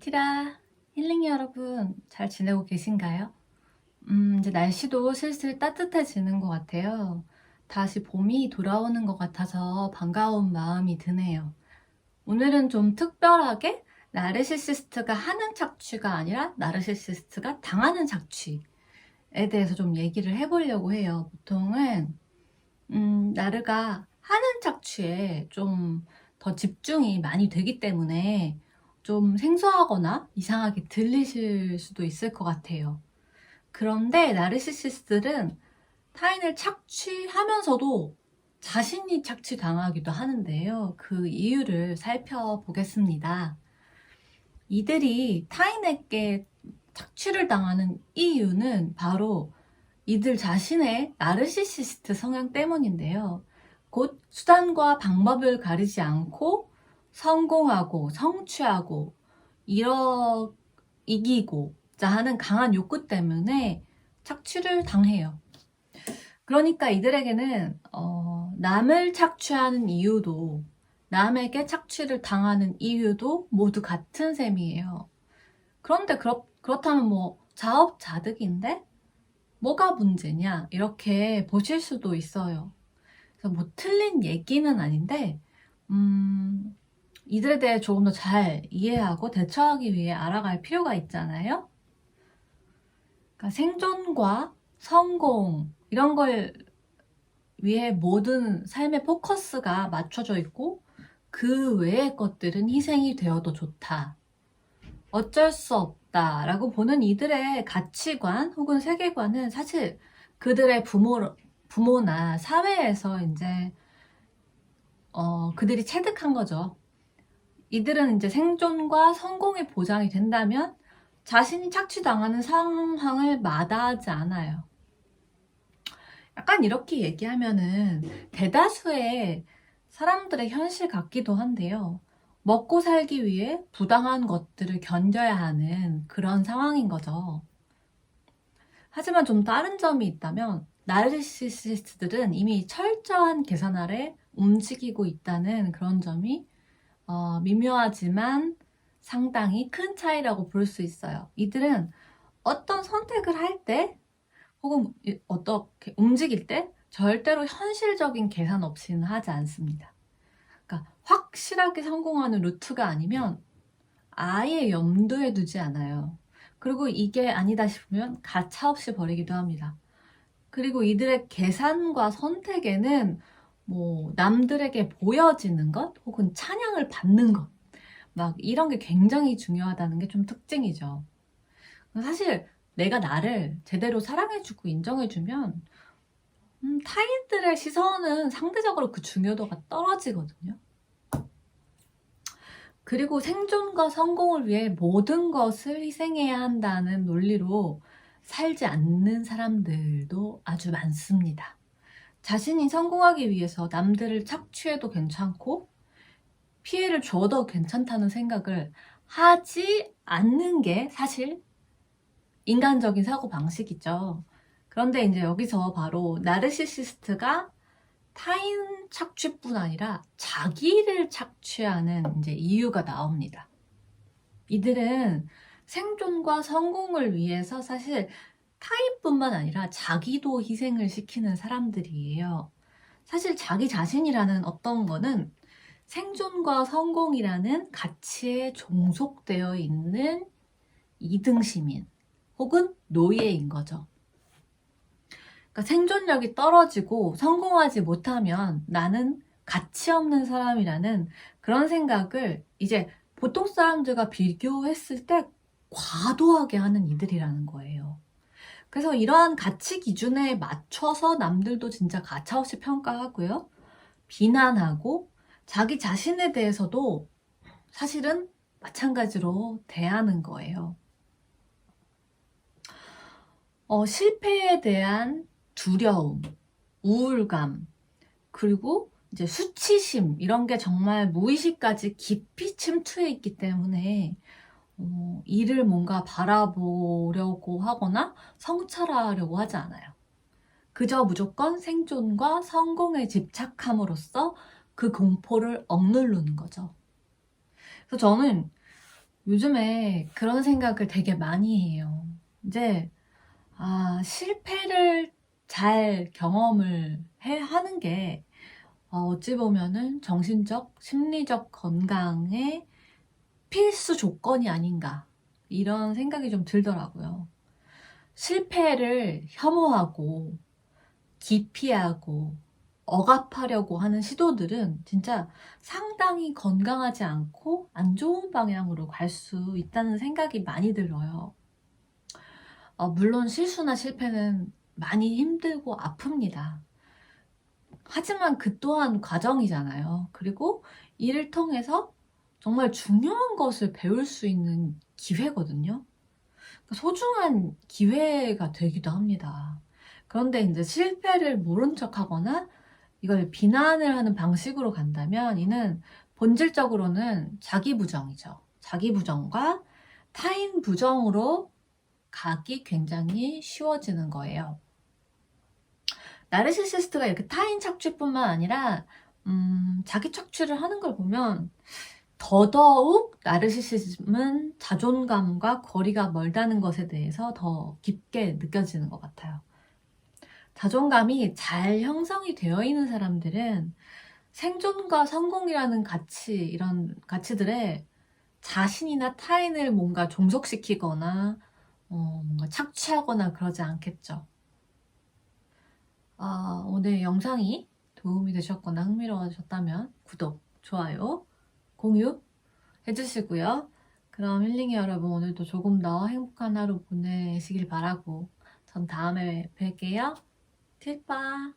티라 힐링 여러분 잘 지내고 계신가요? 이제 날씨도 슬슬 따뜻해지는 것 같아요. 다시 봄이 돌아오는 것 같아서 반가운 마음이 드네요. 오늘은 좀 특별하게 나르시시스트가 하는 착취가 아니라 나르시시스트가 당하는 착취에 대해서 좀 얘기를 해보려고 해요. 보통은 나르가 하는 착취에 좀 더 집중이 많이 되기 때문에 좀 생소하거나 이상하게 들리실 수도 있을 것 같아요. 그런데 나르시시스트들은 타인을 착취하면서도 자신이 착취당하기도 하는데요. 그 이유를 살펴보겠습니다. 이들이 타인에게 착취를 당하는 이유는 바로 이들 자신의 나르시시스트 성향 때문인데요. 곧 수단과 방법을 가리지 않고 성공하고 성취하고 이기고자 하는 강한 욕구 때문에 착취를 당해요. 그러니까 이들에게는 남을 착취하는 이유도 남에게 착취를 당하는 이유도 모두 같은 셈이에요. 그런데 그렇다면 뭐 자업자득인데 뭐가 문제냐 이렇게 보실 수도 있어요. 그래서 뭐 틀린 얘기는 아닌데 이들에 대해 조금 더 잘 이해하고 대처하기 위해 알아갈 필요가 있잖아요. 그러니까 생존과 성공 이런 걸 위해 모든 삶의 포커스가 맞춰져 있고 그 외의 것들은 희생이 되어도 좋다. 어쩔 수 없다라고 보는 이들의 가치관 혹은 세계관은 사실 그들의 부모나 사회에서 이제 그들이 체득한 거죠. 이들은 이제 생존과 성공이 보장이 된다면 자신이 착취당하는 상황을 마다하지 않아요. 약간 이렇게 얘기하면은 대다수의 사람들의 현실 같기도 한데요. 먹고 살기 위해 부당한 것들을 견뎌야 하는 그런 상황인 거죠. 하지만 좀 다른 점이 있다면 나르시시스트들은 이미 철저한 계산 아래 움직이고 있다는 그런 점이 미묘하지만 상당히 큰 차이라고 볼 수 있어요. 이들은 어떤 선택을 할 때 혹은 어떻게 움직일 때 절대로 현실적인 계산 없이는 하지 않습니다. 그러니까 확실하게 성공하는 루트가 아니면 아예 염두에 두지 않아요. 그리고 이게 아니다 싶으면 가차없이 버리기도 합니다. 그리고 이들의 계산과 선택에는 뭐 남들에게 보여지는 것 혹은 찬양을 받는 것 막 이런 게 굉장히 중요하다는 게 좀 특징이죠. 사실 내가 나를 제대로 사랑해주고 인정해주면 타인들의 시선은 상대적으로 그 중요도가 떨어지거든요. 그리고 생존과 성공을 위해 모든 것을 희생해야 한다는 논리로 살지 않는 사람들도 아주 많습니다. 자신이 성공하기 위해서 남들을 착취해도 괜찮고 피해를 줘도 괜찮다는 생각을 하지 않는 게 사실 인간적인 사고방식이죠. 그런데 이제 여기서 바로 나르시시스트가 타인 착취뿐 아니라 자기를 착취하는 이제 이유가 나옵니다. 이들은 생존과 성공을 위해서 사실 타인뿐만 아니라 자기도 희생을 시키는 사람들이에요. 사실 자기 자신이라는 어떤 거는 생존과 성공이라는 가치에 종속되어 있는 이등시민 혹은 노예인 거죠. 그러니까 생존력이 떨어지고 성공하지 못하면 나는 가치 없는 사람이라는 그런 생각을 이제 보통 사람들과 비교했을 때 과도하게 하는 이들이라는 거예요. 그래서 이러한 가치 기준에 맞춰서 남들도 진짜 가차없이 평가하고요. 비난하고 자기 자신에 대해서도 사실은 마찬가지로 대하는 거예요. 실패에 대한 두려움, 우울감, 그리고 이제 수치심 이런 게 정말 무의식까지 깊이 침투해 있기 때문에 이를 뭔가 바라보려고 하거나 성찰하려고 하지 않아요. 그저 무조건 생존과 성공에 집착함으로써 그 공포를 억누르는 거죠. 그래서 저는 요즘에 그런 생각을 되게 많이 해요. 이제, 실패를 잘 경험을 하는 게, 어찌 보면은 정신적, 심리적 건강의 필수 조건이 아닌가. 이런 생각이 좀 들더라고요. 실패를 혐오하고, 기피하고, 억압하려고 하는 시도들은 진짜 상당히 건강하지 않고 안 좋은 방향으로 갈 수 있다는 생각이 많이 들어요. 물론 실수나 실패는 많이 힘들고 아픕니다. 하지만 그 또한 과정이잖아요. 그리고 이를 통해서 정말 중요한 것을 배울 수 있는 기회거든요. 그러니까 소중한 기회가 되기도 합니다. 그런데 이제 실패를 모른 척하거나 이걸 비난을 하는 방식으로 간다면 이는 본질적으로는 자기 부정이죠. 자기 부정과 타인 부정으로 가기 굉장히 쉬워지는 거예요. 나르시시스트가 이렇게 타인 착취뿐만 아니라 자기 착취를 하는 걸 보면 더더욱 나르시시즘은 자존감과 거리가 멀다는 것에 대해서 더 깊게 느껴지는 것 같아요. 자존감이 잘 형성이 되어 있는 사람들은 생존과 성공이라는 가치, 이런 가치들에 자신이나 타인을 뭔가 종속시키거나 뭔가 착취하거나 그러지 않겠죠. 오늘 영상이 도움이 되셨거나 흥미로워졌다면 구독, 좋아요, 공유 해주시고요. 그럼 힐링이 여러분 오늘도 조금 더 행복한 하루 보내시길 바라고 전 다음에 뵐게요. 틸빠